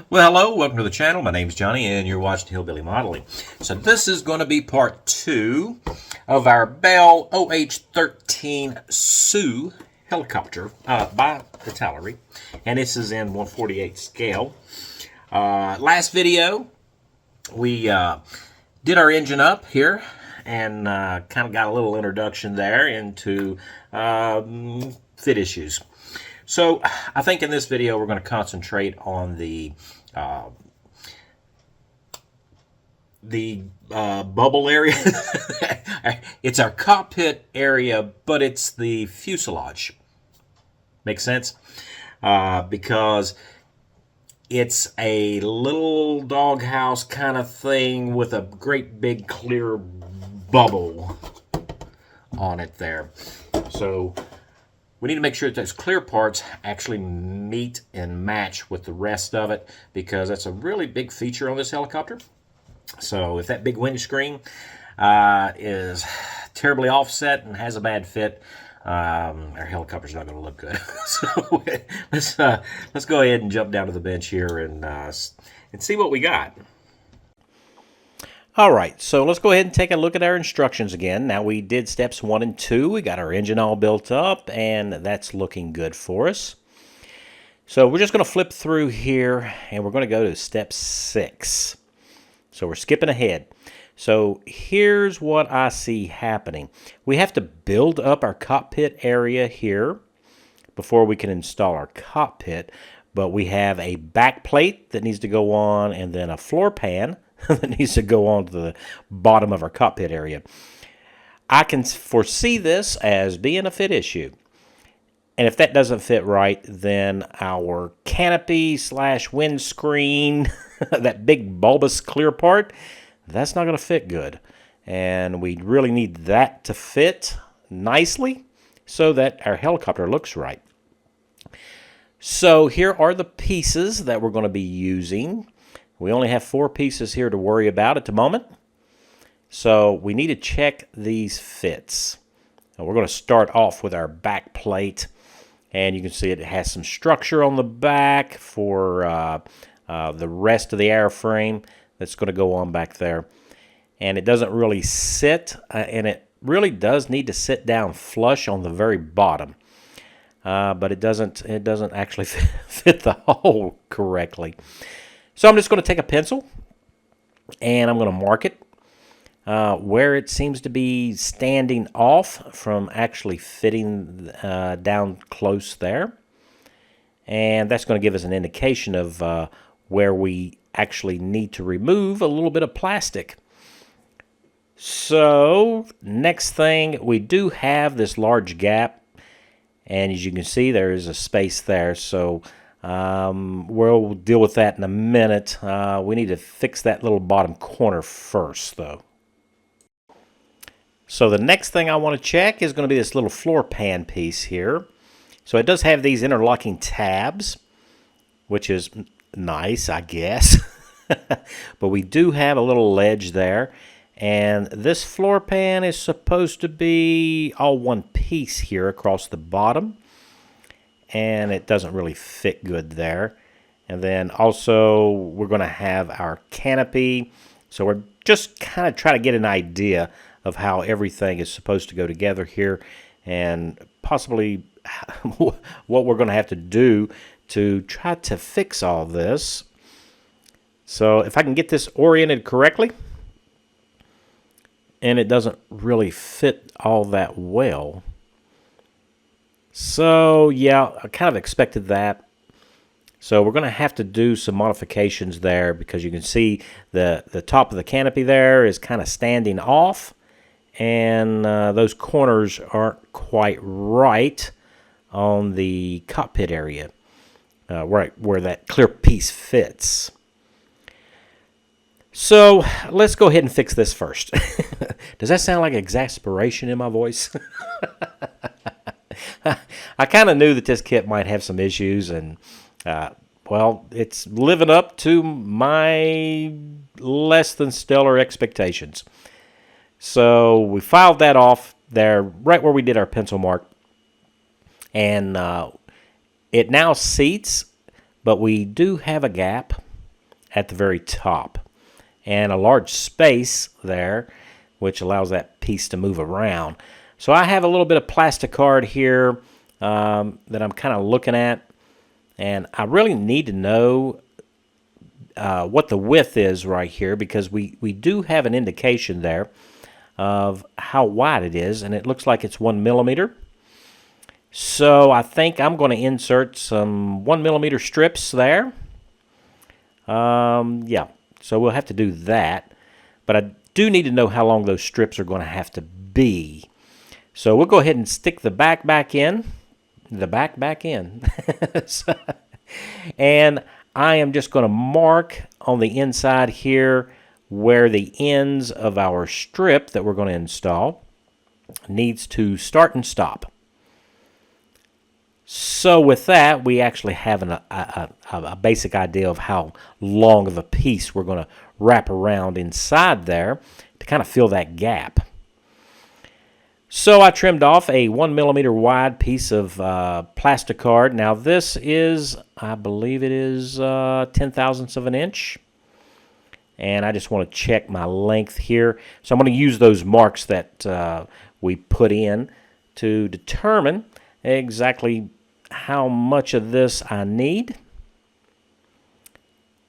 Well, hello, welcome to the channel. My name's Johnny, and you're watching Hillbilly Modeling. So this is going to be part 2 of our Bell OH-13 Sioux helicopter by Italeri, and this is in 1/48 scale. Last video, we did our engine up here, and kind of got a little introduction there into fit issues. So I think in this video we're going to concentrate on the bubble area. It's our cockpit area, but it's the fuselage. Makes sense? Because it's a little doghouse kind of thing with a great big clear bubble on it there. So we need to make sure that those clear parts actually meet and match with the rest of it, because that's a really big feature on this helicopter. So if that big windscreen is terribly offset and has a bad fit, our helicopter's not going to look good. So let's go ahead and jump down to the bench here and see what we got. All right, so let's go ahead and take a look at our instructions again. Now, we did steps 1 and 2. We got our engine all built up, and that's looking good for us. So we're just going to flip through here, and we're going to go to step 6. So we're skipping ahead. So here's what I see happening. We have to build up our cockpit area here before we can install our cockpit, but we have a back plate that needs to go on, and then a floor pan that needs to go on to the bottom of our cockpit area. I can foresee this as being a fit issue. And if that doesn't fit right, then our canopy / windscreen, that big bulbous clear part, that's not going to fit good. And we really need that to fit nicely so that our helicopter looks right. So here are the pieces that we're going to be using. We only have 4 pieces here to worry about at the moment. So we need to check these fits. Now we're going to start off with our back plate. And you can see it has some structure on the back for the rest of the airframe that's going to go on back there. And it doesn't really sit, and it really does need to sit down flush on the very bottom. But it doesn't actually fit the hole correctly. So I'm just going to take a pencil, and I'm going to mark it where it seems to be standing off from actually fitting down close there. And that's going to give us an indication of where we actually need to remove a little bit of plastic. So next thing, we do have this large gap, and as you can see, there is a space there. So we'll deal with that in a minute. We need to fix that little bottom corner first, though. So the next thing I want to check is going to be this little floor pan piece here. So it does have these interlocking tabs, which is nice, I guess. But we do have a little ledge there. And this floor pan is supposed to be all one piece here across the bottom. And it doesn't really fit good there. And then also we're going to have our canopy. So we're just kind of trying to get an idea of how everything is supposed to go together here, and possibly what we're going to have to do to try to fix all this. So if I can get this oriented correctly, and it doesn't really fit all that well. So yeah, I kind of expected that. So we're going to have to do some modifications there, because you can see the top of the canopy there is kind of standing off, and those corners aren't quite right on the cockpit area, right where that clear piece fits. So let's go ahead and fix this first. Does that sound like exasperation in my voice? I kind of knew that this kit might have some issues, and well, it's living up to my less than stellar expectations. So we filed that off there right where we did our pencil mark. And it now seats, but we do have a gap at the very top, and a large space there, which allows that piece to move around. So I have a little bit of plastic card here that I'm kind of looking at, and I really need to know what the width is right here, because we do have an indication there of how wide it is, and it looks like it's 1 millimeter. So I think I'm going to insert some 1 millimeter strips there. Yeah, so we'll have to do that, but I do need to know how long those strips are going to have to be. So we'll go ahead and stick the back in. So, and I am just going to mark on the inside here where the ends of our strip that we're going to install needs to start and stop. So with that, we actually have a basic idea of how long of a piece we're going to wrap around inside there to kind of fill that gap. So I trimmed off a 1 millimeter wide piece of plastic card. Now this is, I believe it is 10 thousandths of an inch. And I just want to check my length here. So I'm going to use those marks that we put in to determine exactly how much of this I need.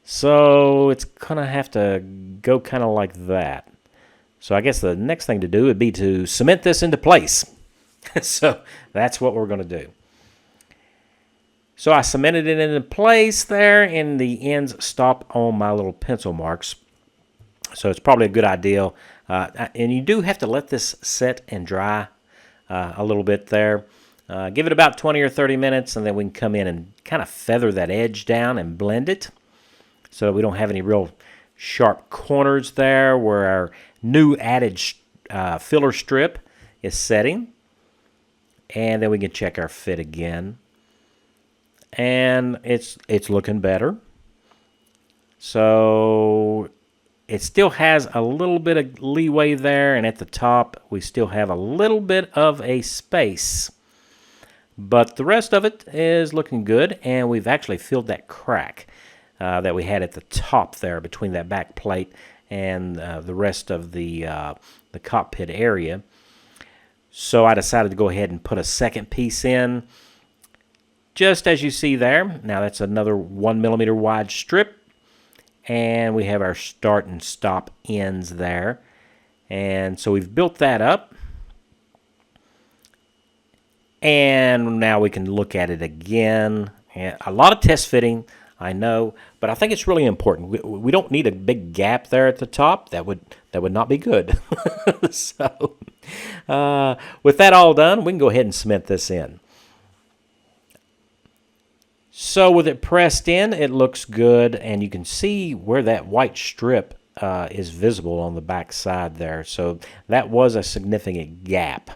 So it's going to have to go kind of like that. So I guess the next thing to do would be to cement this into place. So that's what we're going to do. So I cemented it into place there, and the ends stop on my little pencil marks. So it's probably a good idea. And you do have to let this set and dry a little bit there. Give it about 20 or 30 minutes, and then we can come in and kind of feather that edge down and blend it so we don't have any real sharp corners there where our new added filler strip is setting. And then we can check our fit again. And it's looking better. So it still has a little bit of leeway there, and at the top we still have a little bit of a space. But the rest of it is looking good, and we've actually filled that crack that we had at the top there between that back plate and the rest of the cockpit area. So I decided to go ahead and put a second piece in, just as you see there. Now that's another 1 millimeter wide strip, and we have our start and stop ends there. And so we've built that up. And now we can look at it again. And a lot of test fitting, I know, but I think it's really important. We don't need a big gap there at the top. That would not be good. So with that all done, we can go ahead and cement this in. So with it pressed in, it looks good, and you can see where that white strip is visible on the back side there. So that was a significant gap.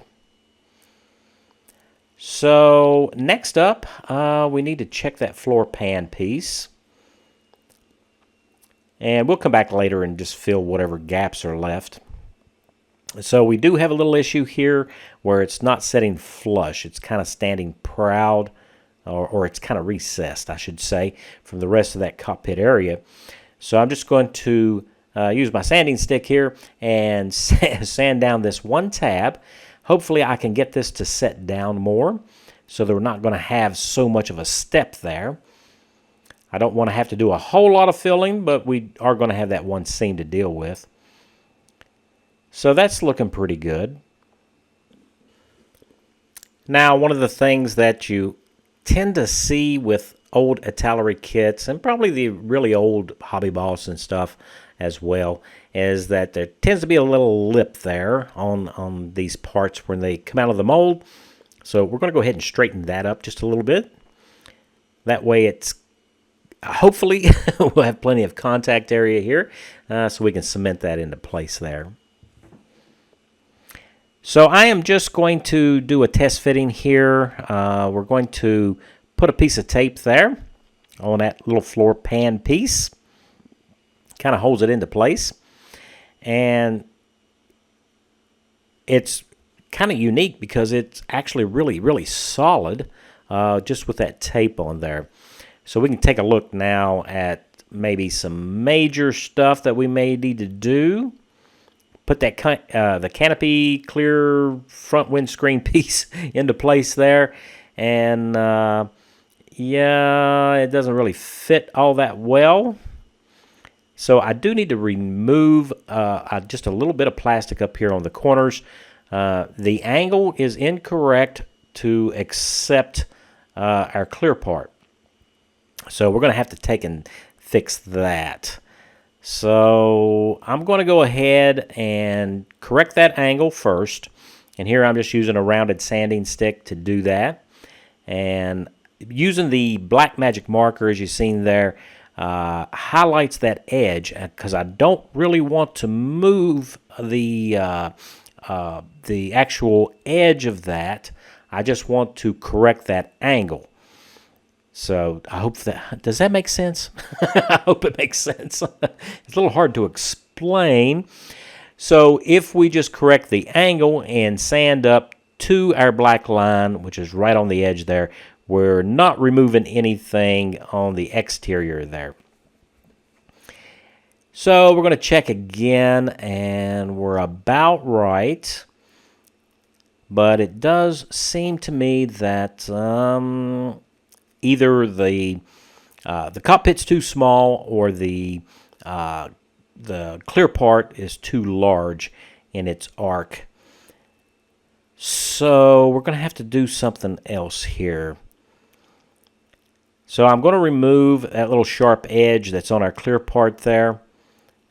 So next up, we need to check that floor pan piece. And we'll come back later and just fill whatever gaps are left. So we do have a little issue here where it's not setting flush. It's kind of standing proud, or it's kind of recessed, I should say, from the rest of that cockpit area. So I'm just going to use my sanding stick here and sand down this one tab. Hopefully I can get this to set down more so that we're not going to have so much of a step there. I don't want to have to do a whole lot of filling, but we are going to have that one seam to deal with. So that's looking pretty good. Now, one of the things that you tend to see with old Italeri kits, and probably the really old Hobby Boss and stuff as well, is that there tends to be a little lip there on these parts when they come out of the mold. So we're going to go ahead and straighten that up just a little bit. That way it's hopefully we'll have plenty of contact area here, so we can cement that into place there. So I am just going to do a test fitting here. We're going to put a piece of tape there on that little floor pan piece. Kind of holds it into place. And it's kind of unique because it's actually really solid just with that tape on there. So we can take a look now at maybe some major stuff that we may need to do. Put that the canopy clear front windscreen piece into place there. And yeah, it doesn't really fit all that well. So I do need to remove just a little bit of plastic up here on the corners. The angle is incorrect to accept our clear part. So we're going to have to take and fix that. So I'm going to go ahead and correct that angle first. And here I'm just using a rounded sanding stick to do that. And using the black magic marker, as you've seen there, highlights that edge, because I don't really want to move the actual edge of that. I just want to correct that angle. So I hope does that make sense? I hope it makes sense. It's a little hard to explain. So if we just correct the angle and sand up to our black line, which is right on the edge there, we're not removing anything on the exterior there. So we're going to check again, and we're about right. But it does seem to me that either the cockpit's too small or the clear part is too large in its arc. So we're going to have to do something else here. So I'm going to remove that little sharp edge that's on our clear part there.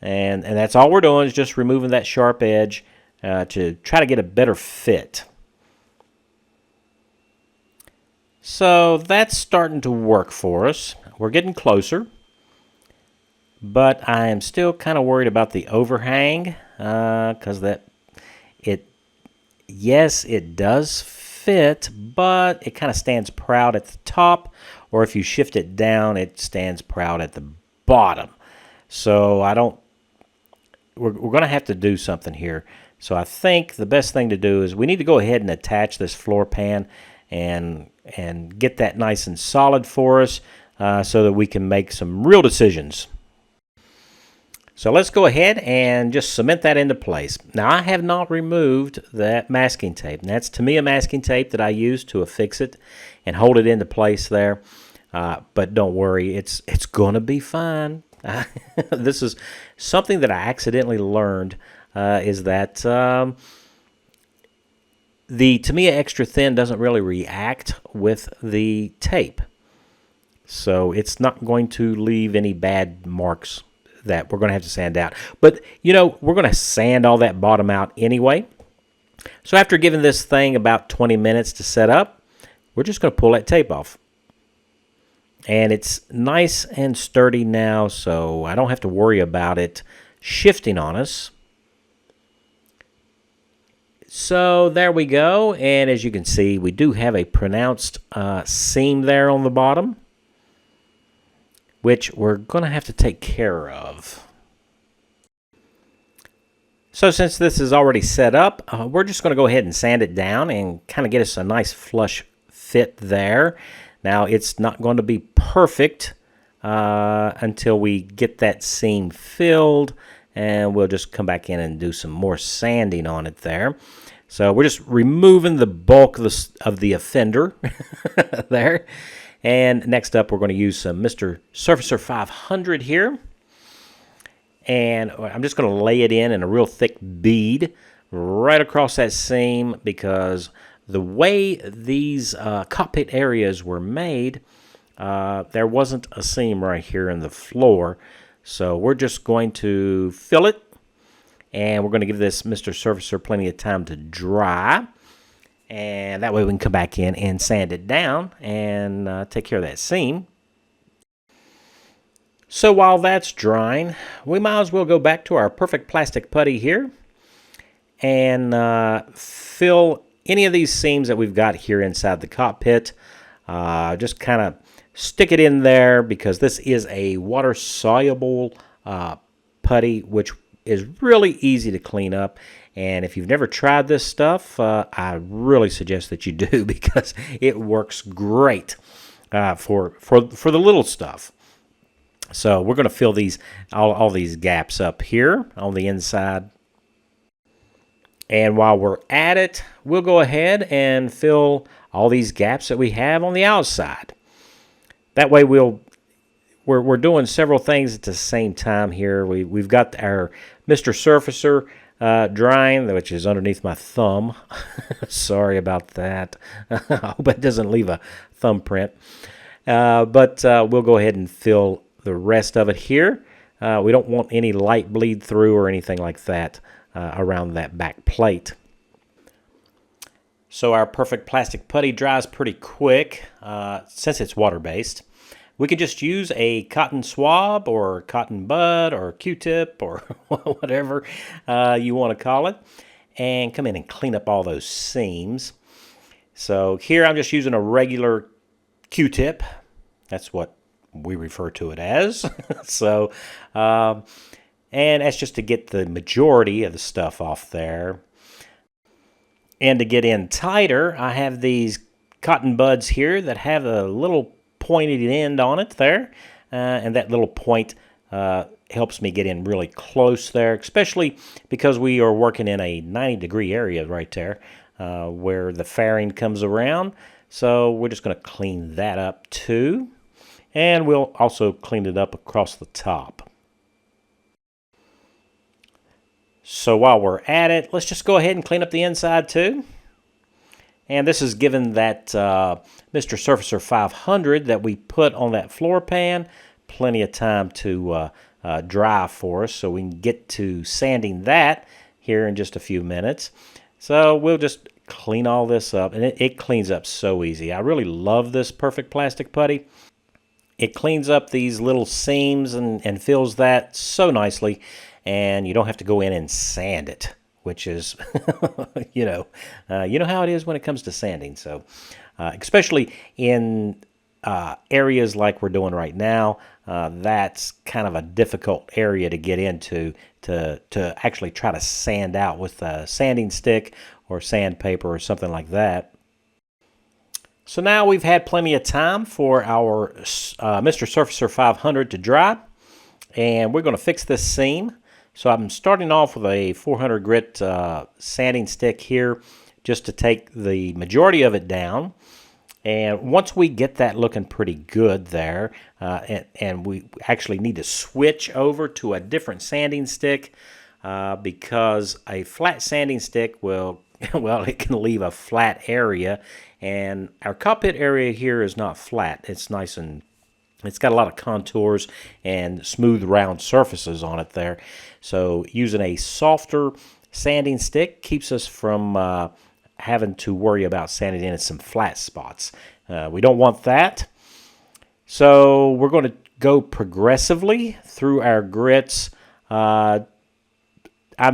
And that's all we're doing, is just removing that sharp edge to try to get a better fit. So that's starting to work for us. We're getting closer. But I am still kind of worried about the overhang, because yes, it does fit, but it kind of stands proud at the top, or if you shift it down, it stands proud at the bottom. So we're going to have to do something here. So I think the best thing to do is we need to go ahead and attach this floor pan and get that nice and solid for us, so that we can make some real decisions. So let's go ahead and just cement that into place. Now, I have not removed that masking tape. And that's Tamiya masking tape that I use to affix it and hold it into place there. But don't worry, it's going to be fine. This is something that I accidentally learned, is that the Tamiya Extra Thin doesn't really react with the tape. So it's not going to leave any bad marks that we're going to have to sand out. But, we're going to sand all that bottom out anyway. So after giving this thing about 20 minutes to set up, we're just going to pull that tape off. And it's nice and sturdy now, so I don't have to worry about it shifting on us. So there we go. And as you can see, we do have a pronounced seam there on the bottom, which we're going to have to take care of. So since this is already set up, we're just going to go ahead and sand it down and kind of get us a nice flush fit there. Now, it's not going to be perfect until we get that seam filled, and we'll just come back in and do some more sanding on it there. So we're just removing the bulk of the offender there. And next up, we're going to use some Mr. Surfacer 500 here. And I'm just going to lay it in a real thick bead right across that seam, because the way these cockpit areas were made, there wasn't a seam right here in the floor. So we're just going to fill it, and we're going to give this Mr. Surfacer plenty of time to dry. And that way we can come back in and sand it down and take care of that seam. So while that's drying, we might as well go back to our perfect plastic putty here and fill any of these seams that we've got here inside the cockpit. Just kind of stick it in there, because this is a water-soluble putty, which is really easy to clean up. And if you've never tried this stuff, I really suggest that you do, because it works great for the little stuff. So we're going to fill these all these gaps up here on the inside. And while we're at it, we'll go ahead and fill all these gaps that we have on the outside. That way we're doing several things at the same time here. We've got our Mr. Surfacer drying, which is underneath my thumb. Sorry about that. I hope it doesn't leave a thumbprint. But we'll go ahead and fill the rest of it here. We don't want any light bleed through or anything like that around that back plate. So our perfect plastic putty dries pretty quick since it's water-based. We could just use a cotton swab or cotton bud or Q-tip or whatever you want to call it, and come in and clean up all those seams. So here I'm just using a regular Q-tip. That's what we refer to it as. So, and that's just to get the majority of the stuff off there. And to get in tighter, I have these cotton buds here that have a little pointed end on it there, and that little point helps me get in really close there, especially because we are working in a 90-degree area right there where the fairing comes around. So we're just going to clean that up too, and we'll also clean it up across the top. So while we're at it, let's just go ahead and clean up the inside too. And this is given that Mr. Surfacer 500 that we put on that floor pan plenty of time to dry for us, so we can get to sanding that here in just a few minutes. So we'll just clean all this up, and it cleans up so easy. I really love this perfect plastic putty. It cleans up these little seams and fills that so nicely, and you don't have to go in and sand it, which is, you know how it is when it comes to sanding. So, especially in areas like we're doing right now, that's kind of a difficult area to get into to actually try to sand out with a sanding stick or sandpaper or something like that. So now we've had plenty of time for our Mr. Surfacer 500 to dry, and we're going to fix this seam. So I'm starting off with a 400 grit sanding stick here just to take the majority of it down. And once we get that looking pretty good there, and we actually need to switch over to a different sanding stick because a flat sanding stick will, well, it can leave a flat area. And our cockpit area here is not flat. It's nice and it's got a lot of contours and smooth round surfaces on it there. So using a softer sanding stick keeps us from having to worry about sanding in some flat spots. We don't want that. So we're going to go progressively through our grits. I'm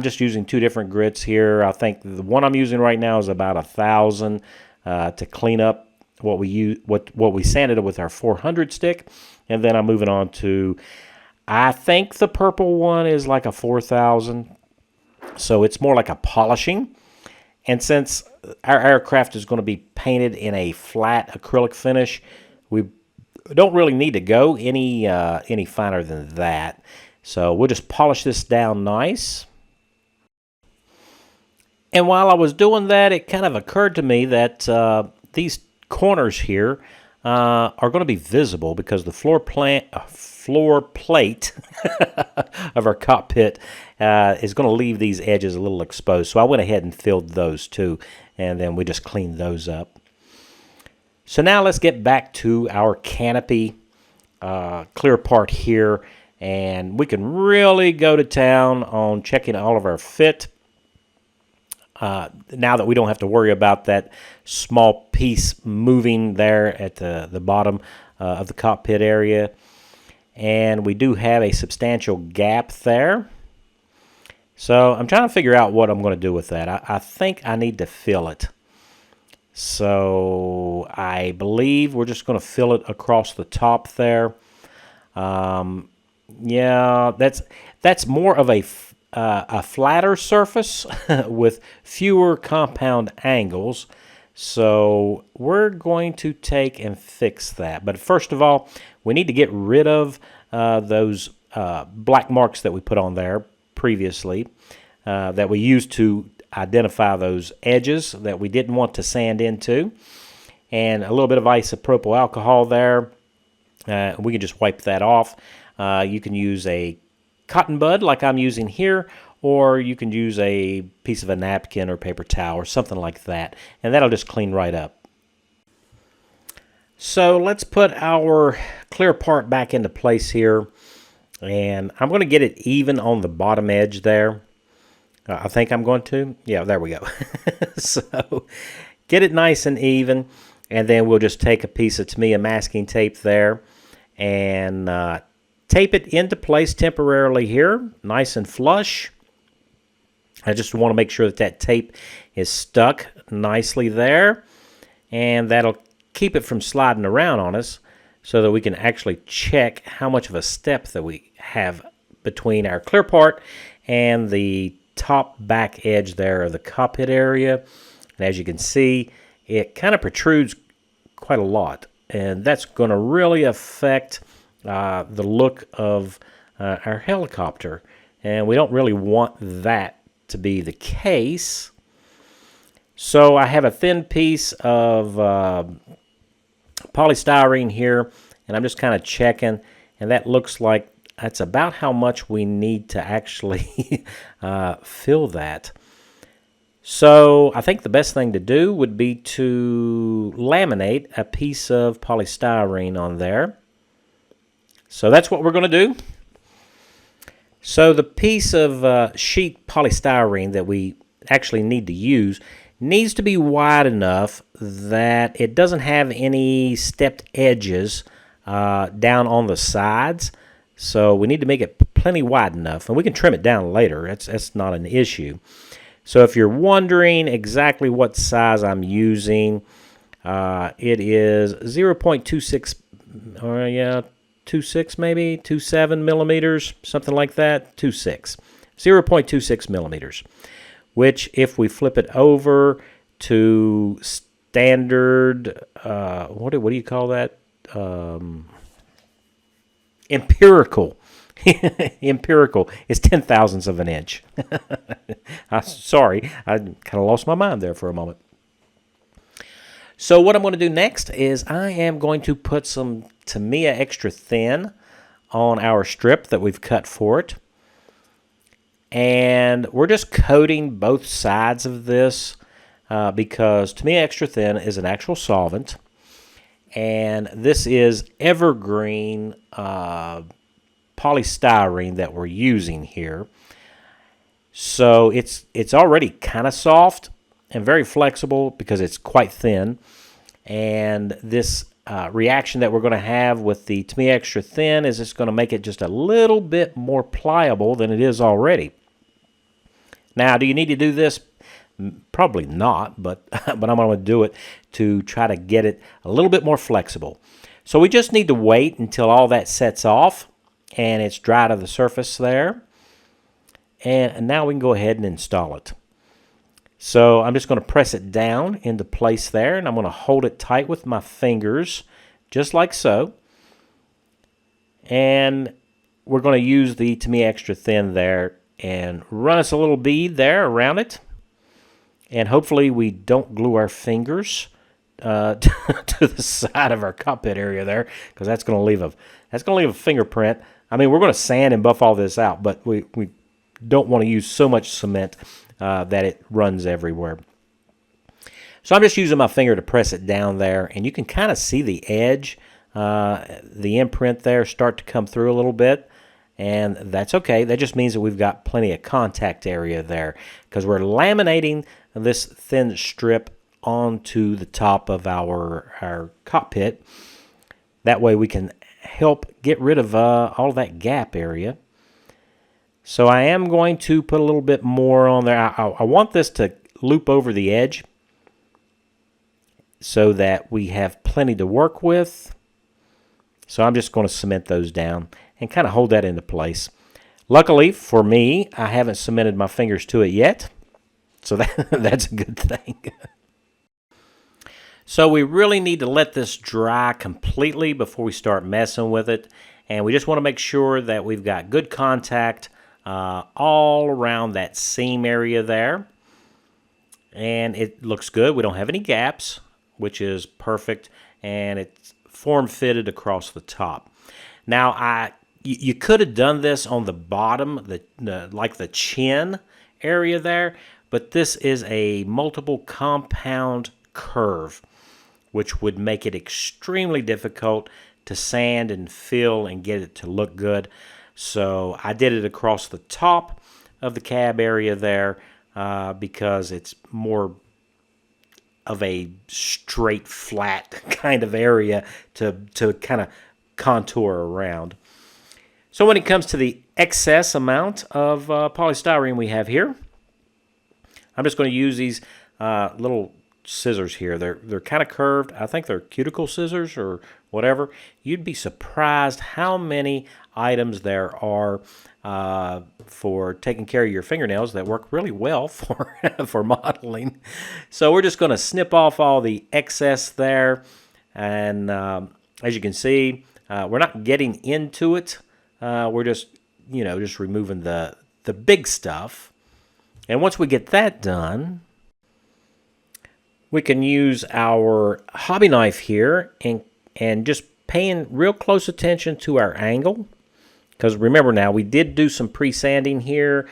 just using two different grits here. I think the one I'm using right now is about 1,000 to clean up what we sanded with our 400 stick, and then I'm moving on to, I think the purple one is like a 4,000, so it's more like a polishing. And since our aircraft is going to be painted in a flat acrylic finish, we don't really need to go any finer than that. So we'll just polish this down nice. And while I was doing that, it kind of occurred to me that these corners here are going to be visible because the floor plate of our cockpit is going to leave these edges a little exposed. So I went ahead and filled those too, and then we just cleaned those up. So now let's get back to our canopy clear part here, and we can really go to town on checking all of our fit. Now that we don't have to worry about that small piece moving there at the bottom of the cockpit area. And we do have a substantial gap there. So I'm trying to figure out what I'm going to do with that. I think I need to fill it. So I believe we're just going to fill it across the top there. Yeah, that's more of a flatter surface with fewer compound angles. So we're going to take and fix that. But first of all, we need to get rid of those black marks that we put on there previously that we used to identify those edges that we didn't want to sand into. And a little bit of isopropyl alcohol there. We can just wipe that off. You can use a cotton bud like I'm using here, or you can use a piece of a napkin or paper towel or something like that, and that'll just clean right up. So let's put our clear part back into place here, and I'm going to get it even on the bottom edge there. I think I'm going to. Yeah, there we go. So get it nice and even, and then we'll just take a piece of Tamiya masking tape there and tape it into place temporarily here, nice and flush. I just want to make sure that that tape is stuck nicely there, and that'll keep it from sliding around on us so that we can actually check how much of a step that we have between our clear part and the top back edge there of the cockpit area. And as you can see, it kind of protrudes quite a lot, and that's going to really affect the look of our helicopter, and we don't really want that to be the case. So I have a thin piece of polystyrene here, and I'm just kind of checking, and that looks like that's about how much we need to actually fill that. So I think the best thing to do would be to laminate a piece of polystyrene on there. So that's what we're going to do. So the piece of sheet polystyrene that we actually need to use needs to be wide enough that it doesn't have any stepped edges down on the sides. So we need to make it plenty wide enough, and we can trim it down later. That's not an issue. So if you're wondering exactly what size I'm using, it is 0.26, or yeah, 26 maybe, 27 millimeters, something like that, 0.26 millimeters, which if we flip it over to standard, what do you call that? Empirical. Empirical is 10,000ths of an inch. Sorry, I kind of lost my mind there for a moment. So what I'm going to do next is I am going to put some Tamiya extra thin on our strip that we've cut for it. And we're just coating both sides of this because Tamiya extra thin is an actual solvent. And this is evergreen polystyrene that we're using here. So it's already kind of soft and very flexible because it's quite thin. And this reaction that we're going to have with the Tamiya extra thin is it's going to make it just a little bit more pliable than it is already. Now, do you need to do this? Probably not, but I'm going to do it to try to get it a little bit more flexible. So we just need to wait until all that sets off and it's dry to the surface there. And now we can go ahead and install it. So I'm just going to press it down into place there, and I'm going to hold it tight with my fingers, just like so. And we're going to use the Tamiya extra thin there and run us a little bead there around it. And hopefully we don't glue our fingers to the side of our cockpit area there, because that's going to leave a fingerprint. I mean, we're going to sand and buff all this out, but we don't want to use so much cement that it runs everywhere. So I'm just using my finger to press it down there, and you can kind of see the edge, the imprint there start to come through a little bit, and that's okay. That just means that we've got plenty of contact area there because we're laminating this thin strip onto the top of our cockpit. That way we can help get rid of all that gap area. So I am going to put a little bit more on there. I want this to loop over the edge so that we have plenty to work with. So I'm just going to cement those down and kind of hold that into place. Luckily for me, I haven't cemented my fingers to it yet, so that's a good thing. So we really need to let this dry completely before we start messing with it. And we just want to make sure that we've got good contact all around that seam area there. And it looks good. We don't have any gaps, which is perfect. And it's form-fitted across the top. Now, you could have done this on the bottom, like the chin area there, but this is a multiple compound curve, which would make it extremely difficult to sand and fill and get it to look good. So I did it across the top of the cab area there because it's more of a straight, flat kind of area to kind of contour around. So when it comes to the excess amount of polystyrene we have here, I'm just going to use these little scissors here. They're kind of curved. I think they're cuticle scissors or whatever. You'd be surprised how many items there are for taking care of your fingernails that work really well for for modeling. So we're just going to snip off all the excess there, and as you can see, we're not getting into it. We're just just removing the big stuff. And once we get that done, we can use our hobby knife here and just paying real close attention to our angle. Because remember now, we did do some pre-sanding here,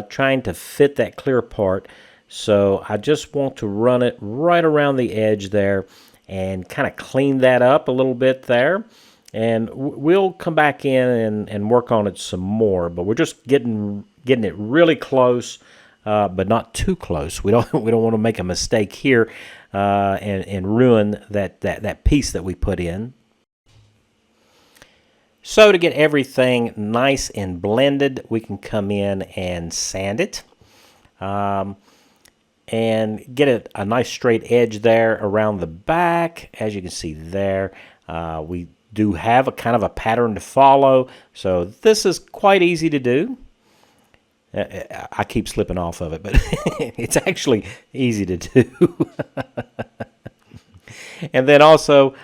trying to fit that clear part. So I just want to run it right around the edge there and kind of clean that up a little bit there. And we'll come back in and work on it some more. But we're just getting it really close. But not too close. We don't want to make a mistake here and ruin that piece that we put in. So to get everything nice and blended, we can come in and sand it and get a nice straight edge there around the back. As you can see there, we do have a kind of a pattern to follow. So this is quite easy to do. I keep slipping off of it, but it's actually easy to do. And then also,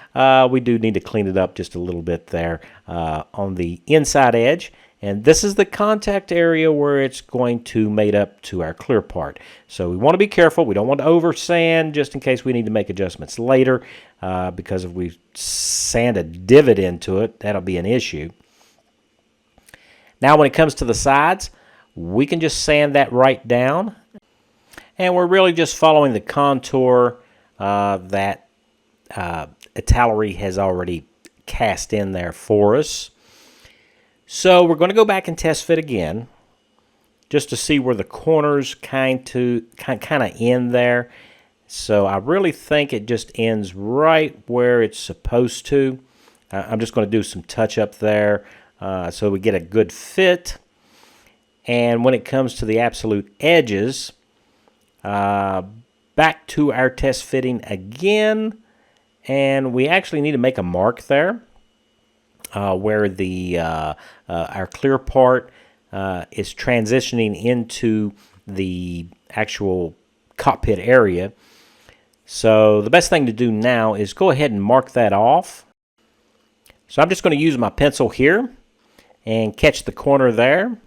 we do need to clean it up just a little bit there on the inside edge. And this is the contact area where it's going to mate up to our clear part. So we want to be careful. We don't want to over sand just in case we need to make adjustments later, because if we sand a divot into it, that'll be an issue. Now when it comes to the sides, we can just sand that right down. And we're really just following the contour that Italeri has already cast in there for us. So we're going to go back and test fit again, just to see where the corners kind of end there. So I really think it just ends right where it's supposed to. I'm just going to do some touch up there so we get a good fit. And when it comes to the absolute edges, back to our test fitting again, and we actually need to make a mark there where the our clear part is transitioning into the actual cockpit area. So the best thing to do now is go ahead and mark that off. So I'm just going to use my pencil here and catch the corner there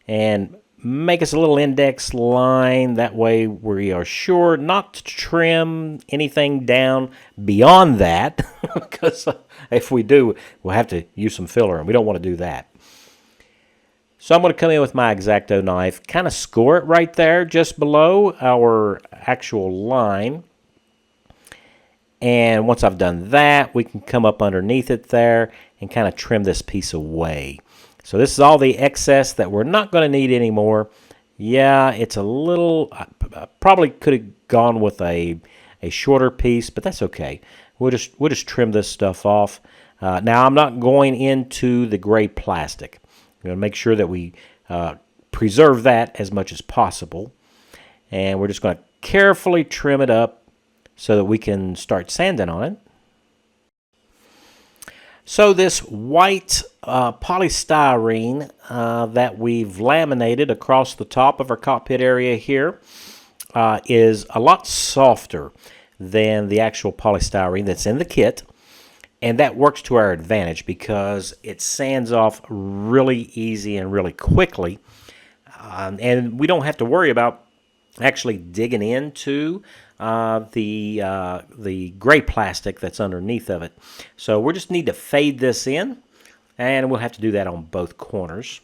and make us a little index line. That way we are sure not to trim anything down beyond that, because if we do, we'll have to use some filler, and we don't want to do that. So I'm going to come in with my X-Acto knife, kind of score it right there just below our actual line. And once I've done that, we can come up underneath it there and kind of trim this piece away. So this is all the excess that we're not going to need anymore. Yeah, it's a little, probably could have gone with a shorter piece, but that's okay. We'll just trim this stuff off. Now I'm not going into the gray plastic. I'm going to make sure that we preserve that as much as possible. And we're just going to carefully trim it up so that we can start sanding on it. So this white polystyrene that we've laminated across the top of our cockpit area here is a lot softer than the actual polystyrene that's in the kit. And that works to our advantage because it sands off really easy and really quickly. And we don't have to worry about actually digging into the gray plastic that's underneath of it. So we just need to fade this in, and we'll have to do that on both corners.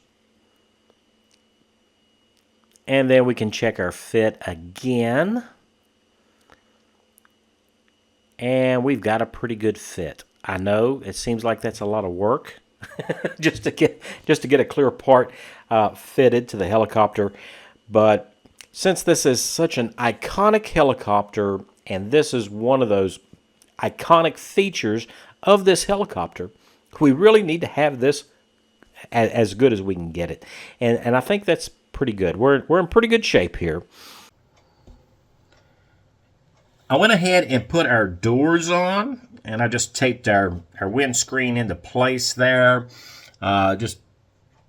And then we can check our fit again. And we've got a pretty good fit. I know it seems like that's a lot of work just to get a clear part fitted to the helicopter, but since this is such an iconic helicopter, and this is one of those iconic features of this helicopter, we really need to have this as good as we can get it, and I think that's pretty good. We're in pretty good shape here. I went ahead and put our doors on, and I just taped our windscreen into place there. Just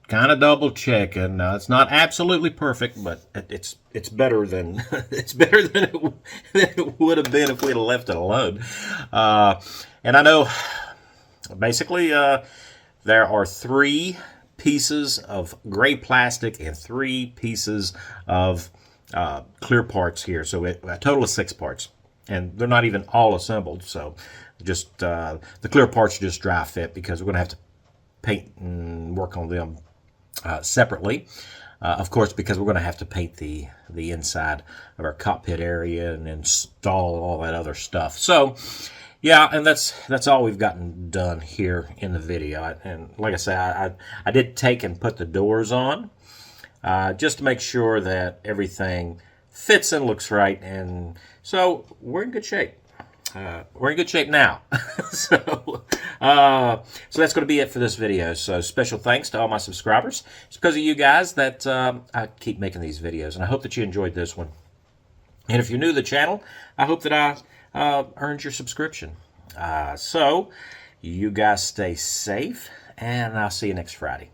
kind of double checking. It's not absolutely perfect, but it's better than it's better than it would have been if we'd have left it alone. And I know basically there are 3 pieces of gray plastic and 3 pieces of clear parts here, so a total of 6 parts. And they're not even all assembled, so just the clear parts are just dry fit because we're going to have to paint and work on them separately. Of course, because we're going to have to paint the inside of our cockpit area and install all that other stuff. So, yeah, and that's all we've gotten done here in the video. And like I say, I did take and put the doors on just to make sure that everything fits and looks right, and so we're in good shape. We're in good shape now. So that's going to be it for this video. So special thanks to all my subscribers. It's because of you guys that I keep making these videos, and I hope that you enjoyed this one. And if you're new to the channel, I hope that I earned your subscription. So you guys stay safe, and I'll see you next Friday.